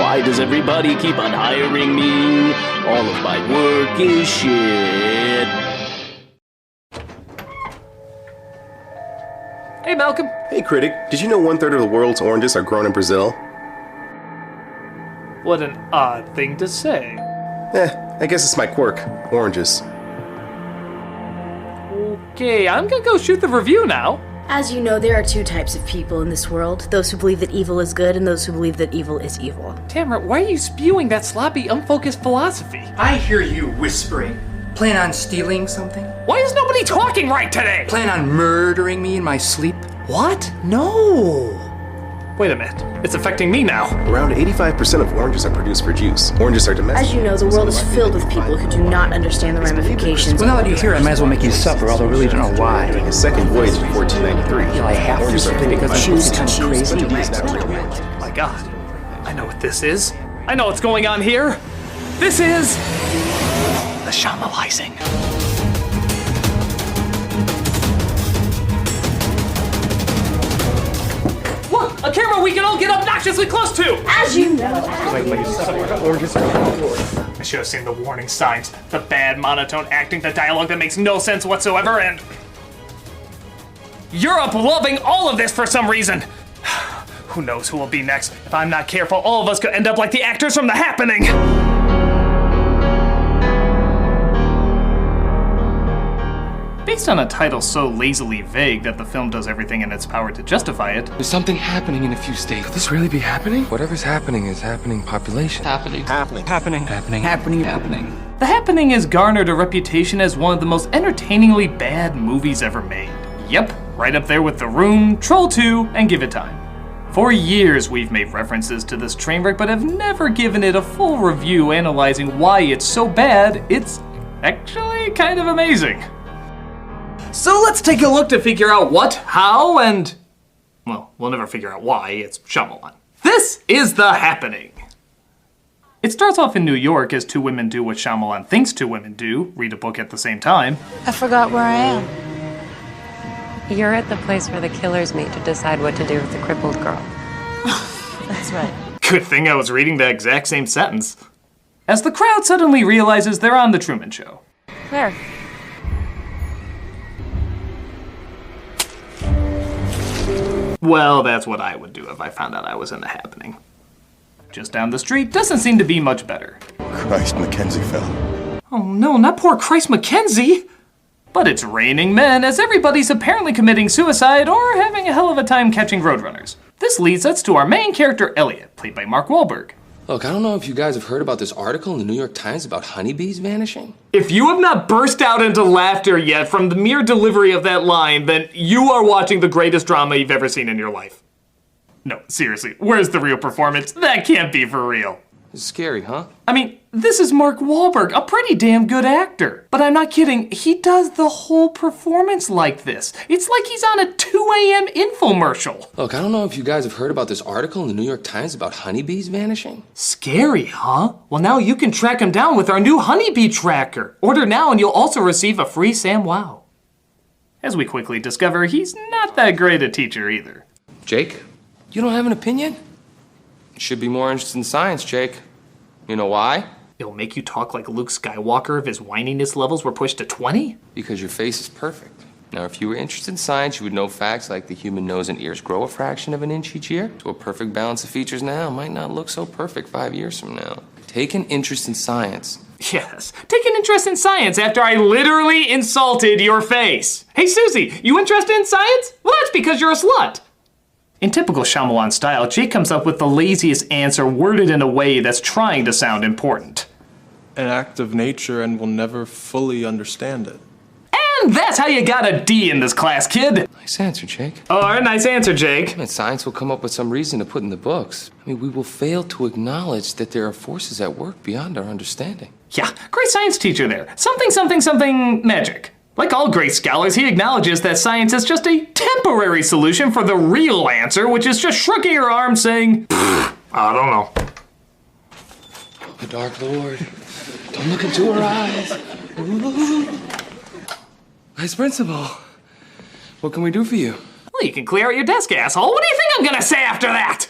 Why does everybody keep on hiring me? All of my work is shit. Hey, Malcolm. Hey, critic. Did you know 1/3 of the world's oranges are grown in Brazil? What an odd thing to say. I guess it's my quirk. Oranges. Okay, I'm gonna go shoot the review now. As you know, there are two types of people in this world. Those who believe that evil is good and those who believe that evil is evil. Tamara, why are you spewing that sloppy, unfocused philosophy? I hear you whispering. Plan on stealing something? Why is nobody talking right today? Plan on murdering me in my sleep? What? No. Wait a minute. It's affecting me now. Around 85% of oranges are produced for juice. Oranges are domestic. As you know, the world is filled with people who do not understand the ramifications. Well, now that you're here, I might as well make you suffer, although I really don't know why. His second voyage in 1493. I have to simply because she's kind of crazy. My God. I know what this is. I know what's going on here. This is the Shyamalanizing. Look, a camera we can all get obnoxiously close to! As you know. I should have seen the warning signs. The bad monotone acting, the dialogue that makes no sense whatsoever, and Europe loving all of this for some reason. Who knows who will be next? If I'm not careful, all of us could end up like the actors from The Happening. Based on a title so lazily vague that the film does everything in its power to justify it. There's something happening in a few states. Could this really be happening? Whatever's happening is happening population. Happening. The Happening has garnered a reputation as one of the most entertainingly bad movies ever made. Yep, right up there with The Room, Troll 2, and Give It Time. For years we've made references to this train wreck, but have never given it a full review analyzing why it's so bad. It's actually kind of amazing. So let's take a look to figure out what, how, and, well, we'll never figure out why. It's Shyamalan. This is The Happening. It starts off in New York as two women do what Shyamalan thinks two women do, read a book at the same time. I forgot where I am. You're at the place where the killers meet to decide what to do with the crippled girl. That's right. Good thing I was reading the exact same sentence. As the crowd suddenly realizes they're on The Truman Show. Where? Well, that's what I would do if I found out I was in The Happening. Just down the street doesn't seem to be much better. Christ, Mackenzie fell. Oh no, not poor Christ Mackenzie! But it's raining men as everybody's apparently committing suicide or having a hell of a time catching roadrunners. This leads us to our main character, Elliot, played by Mark Wahlberg. Look, I don't know if you guys have heard about this article in the New York Times about honeybees vanishing. If you have not burst out into laughter yet from the mere delivery of that line, then you are watching the greatest drama you've ever seen in your life. No, seriously, where's the real performance? That can't be for real. It's scary, huh? I mean, this is Mark Wahlberg, a pretty damn good actor. But I'm not kidding, he does the whole performance like this. It's like he's on a 2 a.m. infomercial. Look, I don't know if you guys have heard about this article in the New York Times about honeybees vanishing. Scary, huh? Well, now you can track him down with our new honeybee tracker. Order now and you'll also receive a free SamWow. As we quickly discover, he's not that great a teacher either. Jake, you don't have an opinion? You should be more interested in science, Jake. You know why? It'll make you talk like Luke Skywalker if his whininess levels were pushed to 20? Because your face is perfect. Now, if you were interested in science, you would know facts like the human nose and ears grow a fraction of an inch each year. So a perfect balance of features now might not look so perfect 5 years from now. Take an interest in science. Yes, take an interest in science after I literally insulted your face. Hey, Susie, you interested in science? Well, that's because you're a slut. In typical Shyamalan style, Jake comes up with the laziest answer worded in a way that's trying to sound important. An act of nature and will never fully understand it. And that's how you got a D in this class, kid. Nice answer, Jake. Oh, nice answer, Jake. And science will come up with some reason to put in the books. I mean, we will fail to acknowledge that there are forces at work beyond our understanding. Yeah, great science teacher there. Something magic. Like all great scholars, he acknowledges that science is just a temporary solution for the real answer, which is just shrugging your arms saying, I don't know. The Dark Lord, don't look into her eyes. Ooh. Vice Principal, what can we do for you? Well, you can clear out your desk, asshole. What do you think I'm gonna say after that?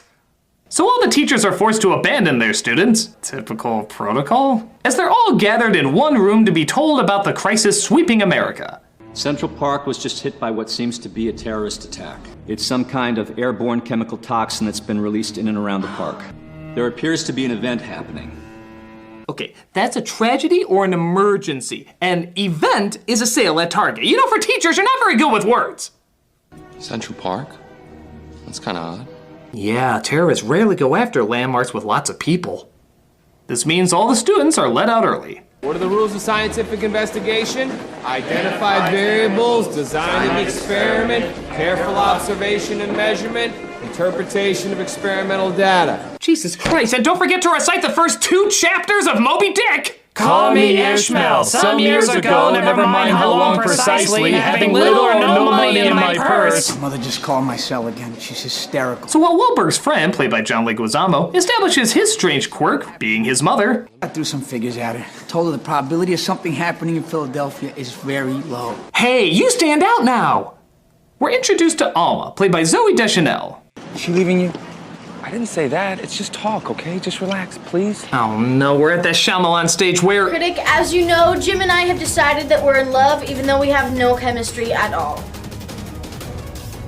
So all the teachers are forced to abandon their students, typical protocol, as they're all gathered in one room to be told about the crisis sweeping America. Central Park was just hit by what seems to be a terrorist attack. It's some kind of airborne chemical toxin that's been released in and around the park. There appears to be an event happening. Okay, that's a tragedy or an emergency. An event is a sale at Target. You know, for teachers, you're not very good with words. Central Park? That's kind of odd. Yeah, terrorists rarely go after landmarks with lots of people. This means all the students are let out early. What are the rules of scientific investigation? Identify variables, design an experiment, careful observation and measurement, interpretation of experimental data. Jesus Christ, and don't forget to recite the first 2 chapters of Moby Dick! Call me Ishmael. Some years ago, never mind how long precisely, having little or no money in my purse. Mother just called my cell again. She's hysterical. So while Wahlberg's friend, played by John Leguizamo, establishes his strange quirk, being his mother, I threw some figures at her. Told her the probability of something happening in Philadelphia is very low. hey, you stand out now! We're introduced to Alma, played by Zooey Deschanel. Is she leaving you? I didn't say that. It's just talk, okay? Just relax, please. Oh no, we're at that Shyamalan stage where... Critic, as you know, Jim and I have decided that we're in love even though we have no chemistry at all.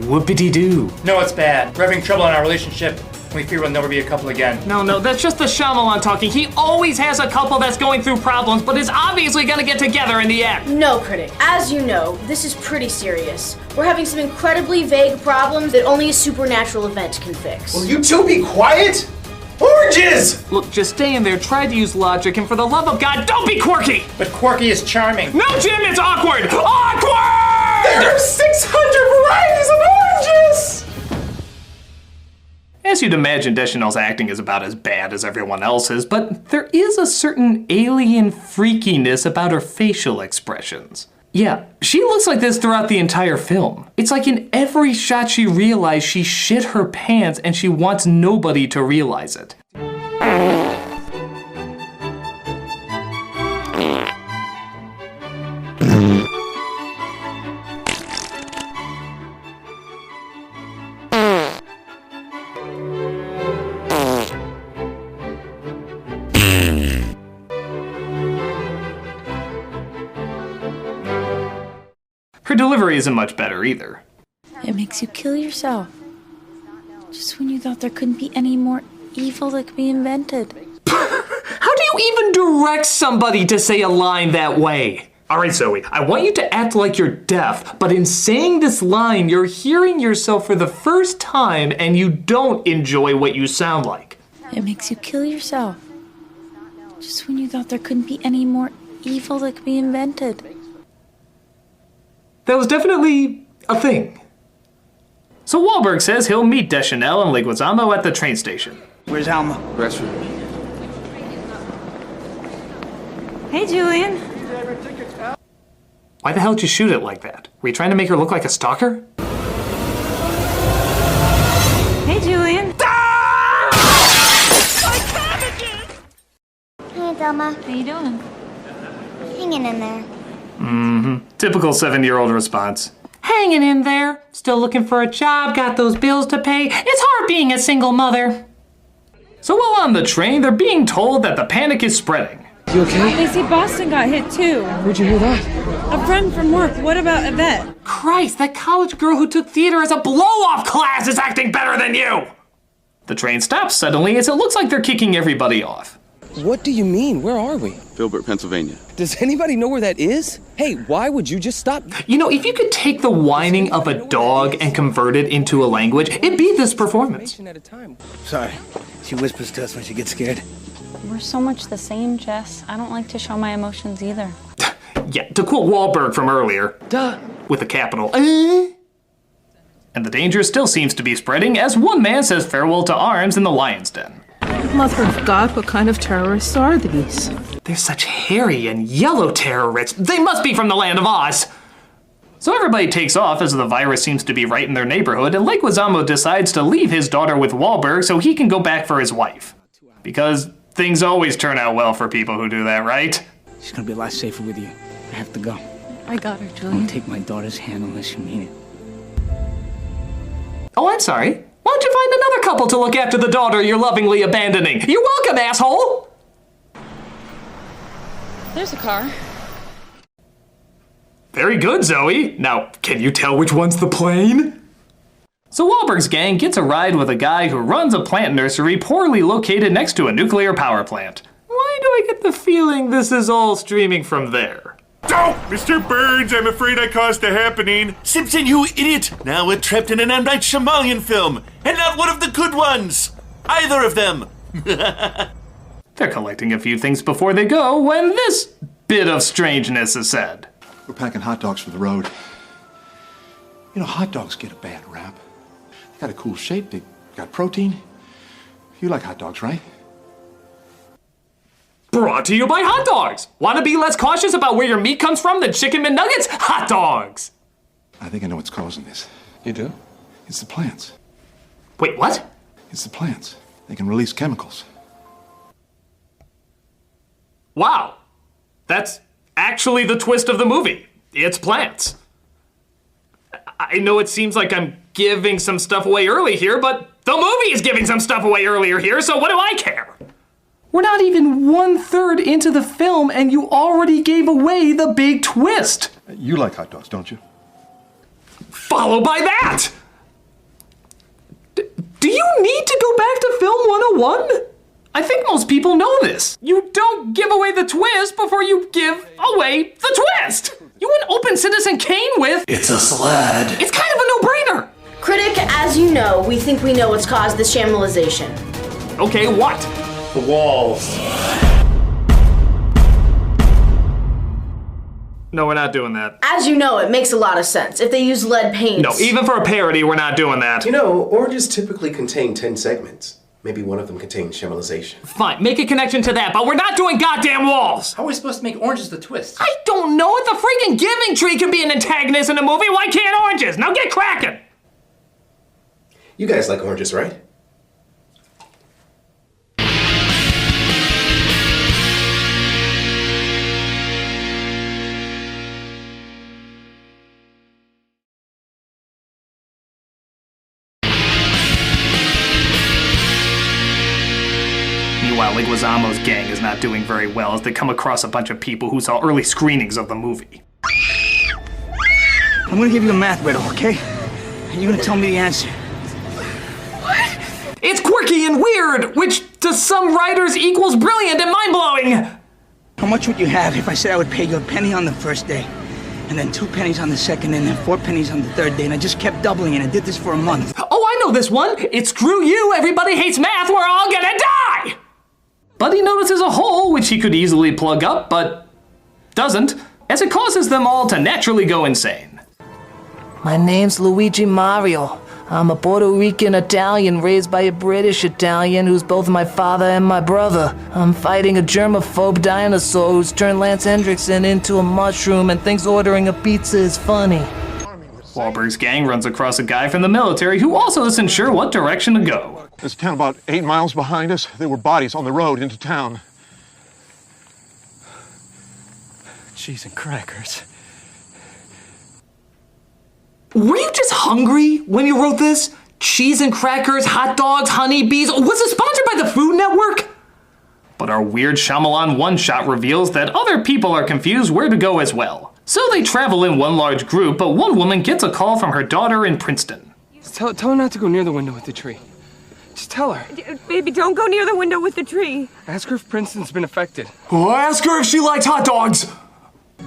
Whoopity-doo. No, it's bad. We're having trouble in our relationship. We fear we'll never be a couple again. No, that's just the Shyamalan talking. He always has a couple that's going through problems, but is obviously gonna get together in the end. No, Critic, as you know, this is pretty serious. We're having some incredibly vague problems that only a supernatural event can fix. Will you two be quiet? Oranges! Look, just stay in there, try to use logic, and for the love of God, don't be quirky! But quirky is charming. No, Jim, it's awkward! Awkward! There are 600 varieties of oranges! As you'd imagine, Deschanel's acting is about as bad as everyone else's, but there is a certain alien freakiness about her facial expressions. Yeah, she looks like this throughout the entire film. It's like in every shot she realized she shit her pants and she wants nobody to realize it. Her delivery isn't much better either. It makes you kill yourself. Just when you thought there couldn't be any more evil that could be invented. How do you even direct somebody to say a line that way? Alright, Zoe, I want you to act like you're deaf, but in saying this line, you're hearing yourself for the first time and you don't enjoy what you sound like. It makes you kill yourself. Just when you thought there couldn't be any more evil that could be invented. That was definitely a thing. So Wahlberg says he'll meet Deschanel and Leguizamo at the train station. Where's Alma? Restroom. Hey, Julian. Why the hell did you shoot it like that? Were you trying to make her look like a stalker? Hey, Julian. Hey, Thelma. How you doing? Hanging in there. Typical 7-year-old response. Hanging in there. Still looking for a job, got those bills to pay. It's hard being a single mother. So while on the train, they're being told that the panic is spreading. You okay? They see Boston got hit too. Where'd you hear that? A friend from work. What about Yvette? Christ, that college girl who took theater as a blow-off class is acting better than you! The train stops suddenly as it looks like they're kicking everybody off. What do you mean? Where are we? Filbert, Pennsylvania. Does anybody know where that is? Hey, why would you just stop? You know, if you could take the whining of a dog and convert it into a language, it'd be this performance. Sorry. She whispers to us when she gets scared. We're so much the same, Jess. I don't like to show my emotions either. Yeah, to quote Wahlberg from earlier. Duh. With a capital. And the danger still seems to be spreading as one man says farewell to arms in the lion's den. Mother of God, what kind of terrorists are these? They're such hairy and yellow terrorists. They must be from the land of Oz. So everybody takes off as the virus seems to be right in their neighborhood, and Leguizamo decides to leave his daughter with Wahlberg so he can go back for his wife. Because things always turn out well for people who do that, right? She's gonna be a lot safer with you. I have to go. I got her, Julian. Don't take my daughter's hand unless you mean it. Oh, I'm sorry. Why don't you find another couple to look after the daughter you're lovingly abandoning? You're welcome, asshole! There's a car. Very good, Zoe. Now, can you tell which one's the plane? So Wahlberg's gang gets a ride with a guy who runs a plant nursery poorly located next to a nuclear power plant. Why do I get the feeling this is all streaming from there? Oh, Mr. Burns, I'm afraid I caused a happening. Simpson, you idiot! Now we're trapped in an M. Night Shyamalan film, and not one of the good ones! Either of them! They're collecting a few things before they go when this bit of strangeness is said. We're packing hot dogs for the road. You know, hot dogs get a bad rap. They got a cool shape, they got protein. You like hot dogs, right? Brought to you by hot dogs! Want to be less cautious about where your meat comes from than chicken McNuggets? Hot dogs! I think I know what's causing this. You do? It's the plants. Wait, what? It's the plants. They can release chemicals. Wow. That's actually the twist of the movie. It's plants. I know it seems like I'm giving some stuff away early here, but the movie is giving some stuff away earlier here, so what do I care? We're not even 1/3 into the film and you already gave away the big twist. You like hot dogs, don't you? Followed by that! Do you need to go back to Film 101? I think most people know this. You don't give away the twist before you give away the twist! You wouldn't open Citizen Kane with, "It's a sled." It's kind of a no-brainer. Critic, as you know, we think we know what's caused this shamalization. Okay, what? The walls. No, we're not doing that. As you know, it makes a lot of sense. If they use lead paints. No, even for a parody, we're not doing that. You know, oranges typically contain 10 segments. Maybe one of them contains shamalization. Fine, make a connection to that, but we're not doing goddamn walls! How are we supposed to make oranges the twist? I don't know if the freaking Giving Tree can be an antagonist in a movie. Why can't oranges? Now get cracking! You guys like oranges, right? Meanwhile, Leguizamo's gang is not doing very well as they come across a bunch of people who saw early screenings of the movie. I'm gonna give you a math riddle, okay? And you're gonna tell me the answer. What? It's quirky and weird, which to some writers equals brilliant and mind-blowing! How much would you have if I said I would pay you a penny on the first day, and then 2 pennies on the second, and then 4 pennies on the third day, and I just kept doubling it. I did this for a month. Oh, I know this one! It's screw you, everybody hates math, we're all gonna die! But he notices a hole which he could easily plug up, but doesn't, as it causes them all to naturally go insane. My name's Luigi Mario. I'm a Puerto Rican Italian raised by a British Italian who's both my father and my brother. I'm fighting a germaphobe dinosaur who's turned Lance Hendrickson into a mushroom and thinks ordering a pizza is funny. Wahlberg's gang runs across a guy from the military who also isn't sure what direction to go. There's a town about 8 miles behind us. There were bodies on the road into town. Cheese and crackers. Were you just hungry when you wrote this? Cheese and crackers, hot dogs, honeybees. Was it sponsored by the Food Network? But our weird Shyamalan one-shot reveals that other people are confused where to go as well. So they travel in one large group, but one woman gets a call from her daughter in Princeton. Tell her not to go near the window with the tree. Just tell her. Baby, don't go near the window with the tree. Ask her if Princeton's been affected. Oh, ask her if she likes hot dogs!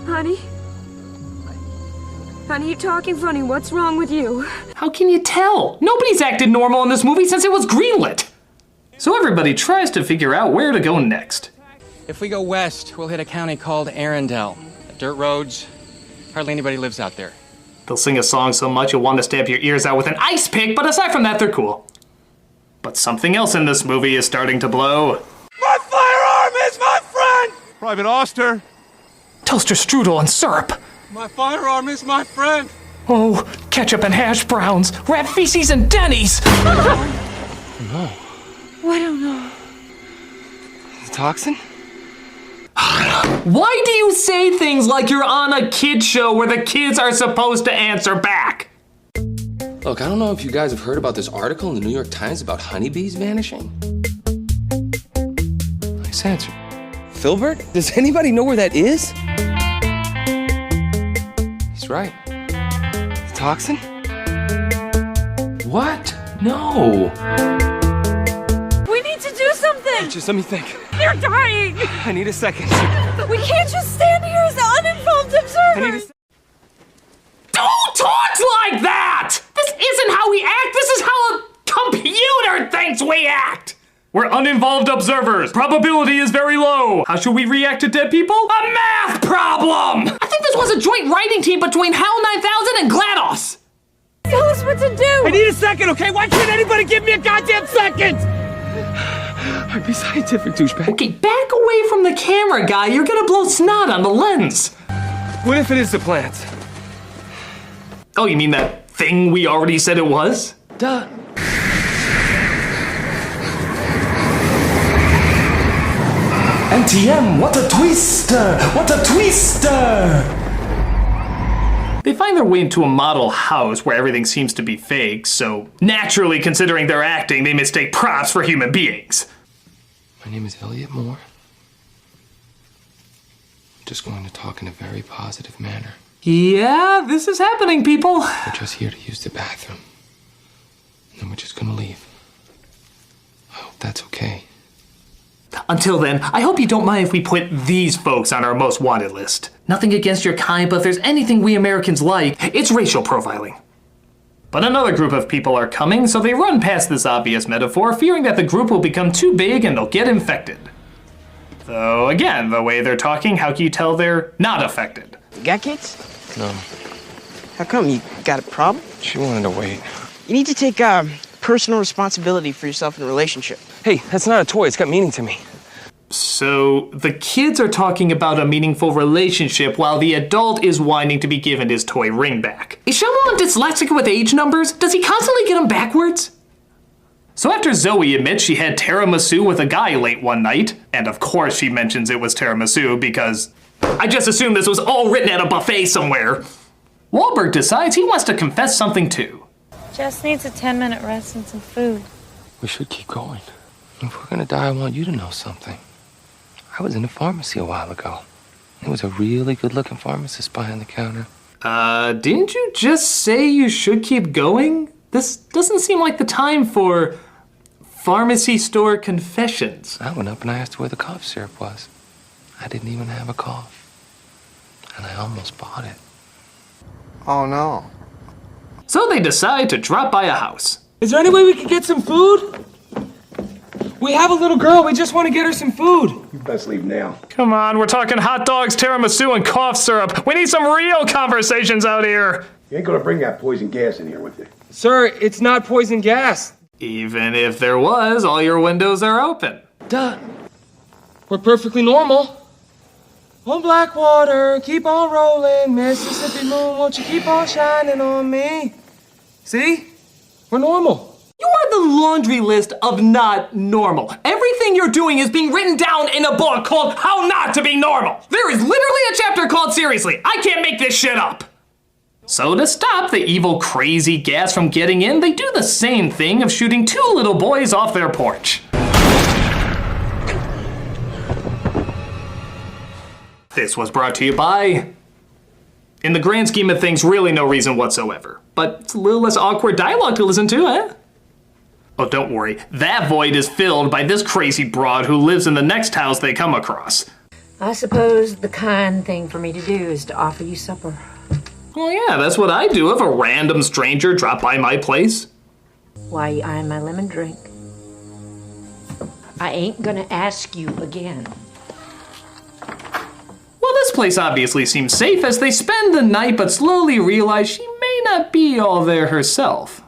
Honey? Honey, you're talking funny. What's wrong with you? How can you tell? Nobody's acted normal in this movie since it was greenlit. So everybody tries to figure out where to go next. If we go west, we'll hit a county called Arundel. Dirt roads, hardly anybody lives out there. They'll sing a song so much you'll want to stab your ears out with an ice pick, but aside from that, they're cool. But something else in this movie is starting to blow. My firearm is my friend! Private Oster. Toaster strudel and syrup. My firearm is my friend. Oh, ketchup and hash browns, rat feces and Denny's. No. I don't know. The toxin? Why do you say things like you're on a kid show where the kids are supposed to answer back? Look, I don't know if you guys have heard about this article in the New York Times about honeybees vanishing. Nice answer. Filbert? Does anybody know where that is? He's right. The toxin? What? No. We need to do something! Just let me think. They're dying! I need a second. We can't just stand here as uninvolved observers! Don't talk like that! This isn't how we act, this is how a computer thinks we act! We're uninvolved observers. Probability is very low. How should we react to dead people? A math problem! I think this was a joint writing team between HAL 9000 and GLaDOS. Tell us what to do! I need a second, okay? Why can't anybody give me a goddamn second? I'd be scientific, douchebag. Okay, back away from the camera, guy. You're gonna blow snot on the lens. What if it is the plants? Oh, you mean that thing we already said it was? Duh. NTM, what a twister! What a twister! They find their way into a model house where everything seems to be fake, so naturally, considering they're acting, they mistake props for human beings. My name is Elliot Moore. I'm just going to talk in a very positive manner. Yeah, this is happening, people. We're just here to use the bathroom. And then we're just gonna leave. I hope that's okay. Until then, I hope you don't mind if we put these folks on our most wanted list. Nothing against your kind, but if there's anything we Americans like, it's racial profiling. But another group of people are coming, so they run past this obvious metaphor, fearing that the group will become too big and they'll get infected. Though, again, the way they're talking, how can you tell they're not affected? You got kids? No. How come? You got a problem? She wanted to wait. You need to take personal responsibility for yourself in a relationship. Hey, that's not a toy. It's got meaning to me. So, the kids are talking about a meaningful relationship while the adult is wanting to be given his toy ring back. Is Shyamalan dyslexic with age numbers? Does he constantly get them backwards? So after Zoe admits she had tiramisu with a guy late one night, and of course she mentions it was tiramisu because I just assumed this was all written at a buffet somewhere, Wahlberg decides he wants to confess something too. Jess needs a 10-minute rest and some food. We should keep going. If we're gonna die, I want you to know something. I was in a pharmacy a while ago. There was a really good-looking pharmacist behind the counter. Didn't you just say you should keep going? This doesn't seem like the time for pharmacy store confessions. I went up and I asked where the cough syrup was. I didn't even have a cough. And I almost bought it. Oh, no. So they decide to drop by a house. Is there any way we can get some food? We have a little girl. We just want to get her some food. You best leave now. Come on, we're talking hot dogs, tiramisu, and cough syrup. We need some real conversations out here. You ain't gonna bring that poison gas in here with you. Sir, it's not poison gas. Even if there was, all your windows are open. Duh. We're perfectly normal. On Blackwater, keep on rolling. Mississippi moon, won't you keep on shining on me? See? We're normal. You are the laundry list of not normal. Everything you're doing is being written down in a book called How Not to Be Normal. There is literally a chapter called Seriously. I can't make this shit up. So to stop the evil, crazy gas from getting in, they do the same thing of shooting two little boys off their porch. This was brought to you by, in the grand scheme of things, really no reason whatsoever. But it's a little less awkward dialogue to listen to, eh? Oh, don't worry. That void is filled by this crazy broad who lives in the next house they come across. I suppose the kind thing for me to do is to offer you supper. Well, yeah, that's what I do if a random stranger dropped by my place. Why you eyeing my lemon drink? I ain't gonna ask you again. Well, this place obviously seems safe as they spend the night but slowly realize she may not be all there herself.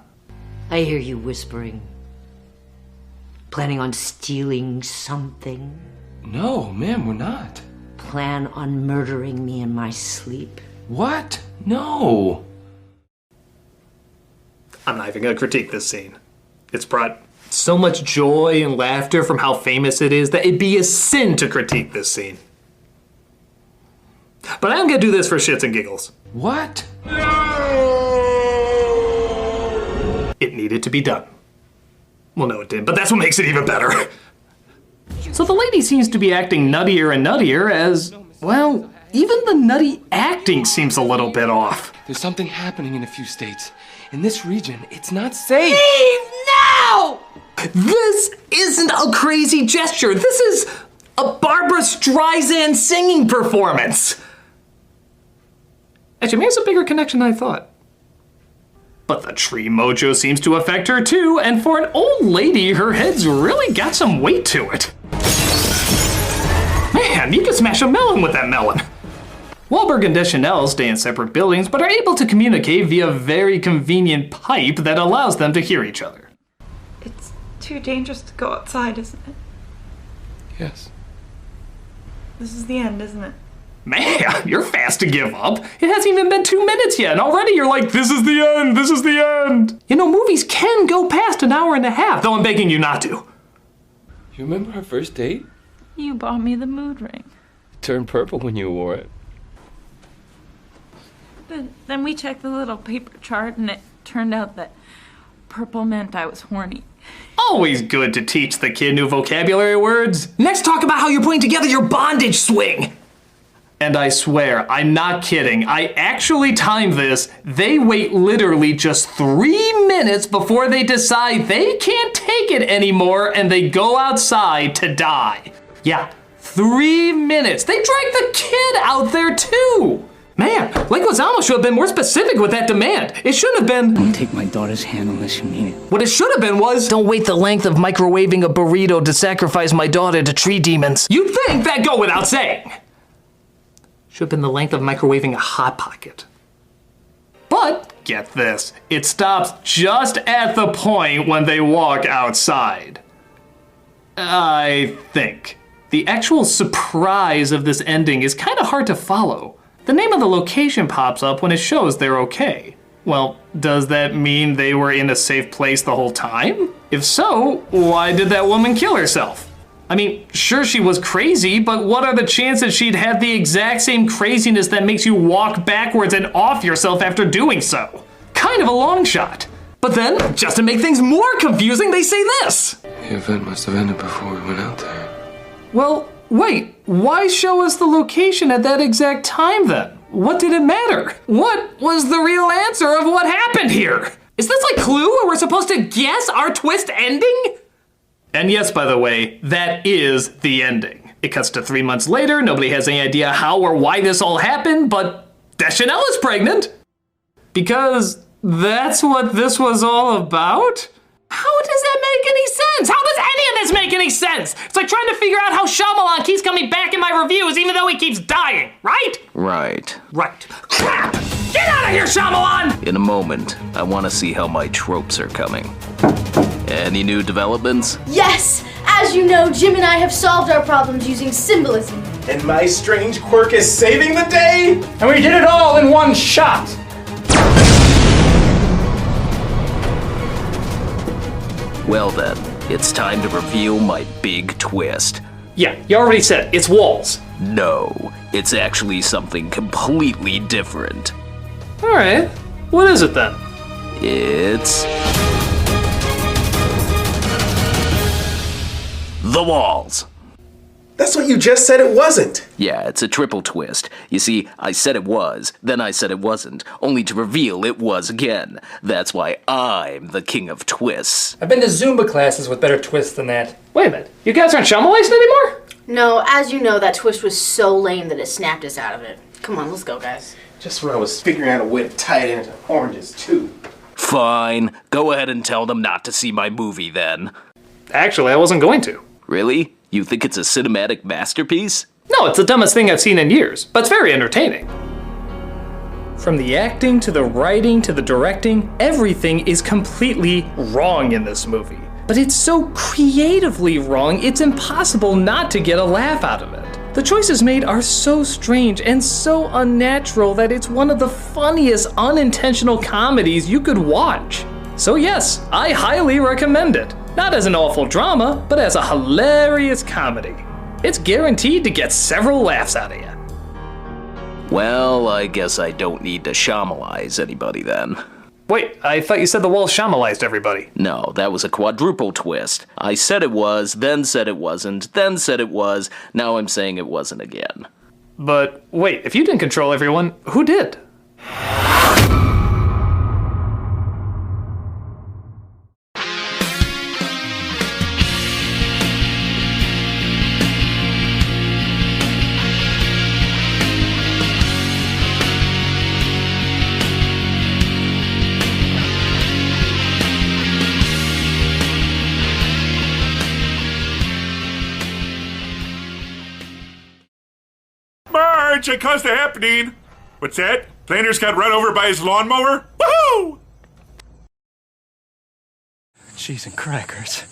I hear you whispering. Planning on stealing something? No, ma'am, we're not. Plan on murdering me in my sleep? What? No. I'm not even gonna critique this scene. It's brought so much joy and laughter from how famous it is that it'd be a sin to critique this scene. But I'm gonna do this for shits and giggles. What? It needed to be done. Well, no, it didn't, but that's what makes it even better. So the lady seems to be acting nuttier and nuttier as, well, even the nutty acting seems a little bit off. There's something happening in a few states. In this region, it's not safe. Leave now! This isn't a crazy gesture. This is a Barbra Streisand singing performance. Actually, maybe it's a bigger connection than I thought. But the tree mojo seems to affect her too, and for an old lady, her head's really got some weight to it. Man, you can smash a melon with that melon. Wahlberg and Deschanel stay in separate buildings, but are able to communicate via a very convenient pipe that allows them to hear each other. It's too dangerous to go outside, isn't it? Yes. This is the end, isn't it? Man, you're fast to give up. It hasn't even been 2 minutes yet, and already you're like, this is the end, this is the end. You know, movies can go past an hour and a half, though I'm begging you not to. You remember our first date? You bought me the mood ring. It turned purple when you wore it. Then we checked the little paper chart, and it turned out that purple meant I was horny. Always good to teach the kid new vocabulary words. Let's talk about how you're putting together your bondage swing. And I swear, I'm not kidding. I actually timed this. They wait literally just 3 minutes before they decide they can't take it anymore and they go outside to die. Yeah, 3 minutes. They dragged the kid out there too. Man, Leguizamo should have been more specific with that demand. It shouldn't have been, Don't take my daughter's hand unless you mean it. what it should have been was, Don't wait the length of microwaving a burrito to sacrifice my daughter to tree demons. you'd think that'd go without saying. Should have been the length of microwaving a Hot Pocket. But, get this, it stops just at the point when they walk outside. I think. The actual surprise of this ending is kind of hard to follow. The name of the location pops up when it shows they're okay. Well, does that mean they were in a safe place the whole time? If so, why did that woman kill herself? I mean, sure she was crazy, but what are the chances she'd have the exact same craziness that makes you walk backwards and off yourself after doing so? Kind of a long shot. But then, just to make things more confusing, they say this. The event must have ended before we went out there. Well, wait, why show us the location at that exact time then? What did it matter? What was the real answer of what happened here? Is this like Clue where we're supposed to guess our twist ending? And yes, by the way, that is the ending. It cuts to 3 months later, nobody has any idea how or why this all happened, but Deschanel is pregnant. Because that's what this was all about? How does that make any sense? How does any of this make any sense? It's like trying to figure out how Shyamalan keeps coming back in my reviews even though he keeps dying, right? Right. Right. Crap! Get out of here, Shyamalan! In a moment, I want to see how my tropes are coming. Any new developments? Yes! As you know, Jim and I have solved our problems using symbolism. And my strange quirk is saving the day? And we did it all in one shot. Well then, it's time to reveal my big twist. Yeah, you already said, it's walls. No, it's actually something completely different. Alright, what is it then? It's... the walls. That's what you just said it wasn't. Yeah, it's a triple twist. You see, I said it was, then I said it wasn't, only to reveal it was again. That's why I'm the king of twists. I've been to Zumba classes with better twists than that. Wait a minute, you guys aren't Shyamalan anymore? No, as you know, that twist was so lame that it snapped us out of it. Come on, let's go, guys. Just when I was figuring out a way to tie it into oranges, too. Fine, go ahead and tell them not to see my movie then. Actually, I wasn't going to. Really? You think it's a cinematic masterpiece? No, it's the dumbest thing I've seen in years, but it's very entertaining. From the acting, to the writing, to the directing, everything is completely wrong in this movie. But it's so creatively wrong, it's impossible not to get a laugh out of it. The choices made are so strange and so unnatural that it's one of the funniest unintentional comedies you could watch. So yes, I highly recommend it. Not as an awful drama, but as a hilarious comedy. It's guaranteed to get several laughs out of you. Well, I guess I don't need to Shyamalize anybody then. Wait, I thought you said the wall Shyamalanized everybody. No, that was a quadruple twist. I said it was, then said it wasn't, then said it was, now I'm saying it wasn't again. But wait, if you didn't control everyone, who did? Marge, I caused a happening. What's that? Flanders got run over by his lawnmower? Woohoo! Cheese and crackers.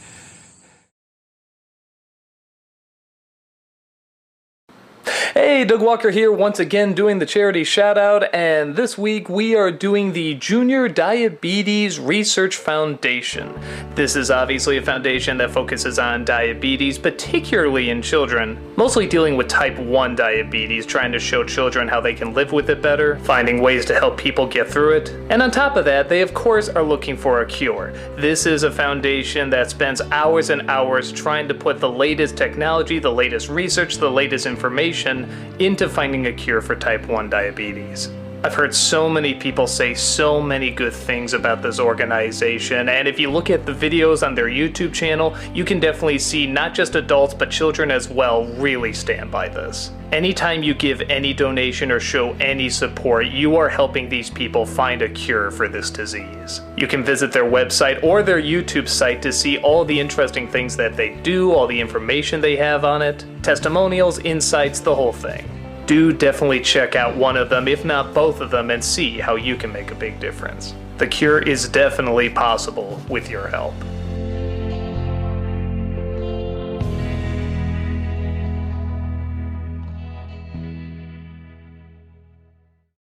Hey, Doug Walker here once again doing the charity shout out, and this week we are doing the Junior Diabetes Research Foundation. This is obviously a foundation that focuses on diabetes, particularly in children, mostly dealing with type 1 diabetes, trying to show children how they can live with it better, finding ways to help people get through it, and on top of that, they of course are looking for a cure. This is a foundation that spends hours and hours trying to put the latest technology, the latest research, the latest information into finding a cure for type 1 diabetes. I've heard so many people say so many good things about this organization, and if you look at the videos on their YouTube channel, you can definitely see not just adults but children as well really stand by this. Anytime you give any donation or show any support, you are helping these people find a cure for this disease. You can visit their website or their YouTube site to see all the interesting things that they do, all the information they have on it, testimonials, insights, the whole thing. Do definitely check out one of them, if not both of them, and see how you can make a big difference. The cure is definitely possible with your help.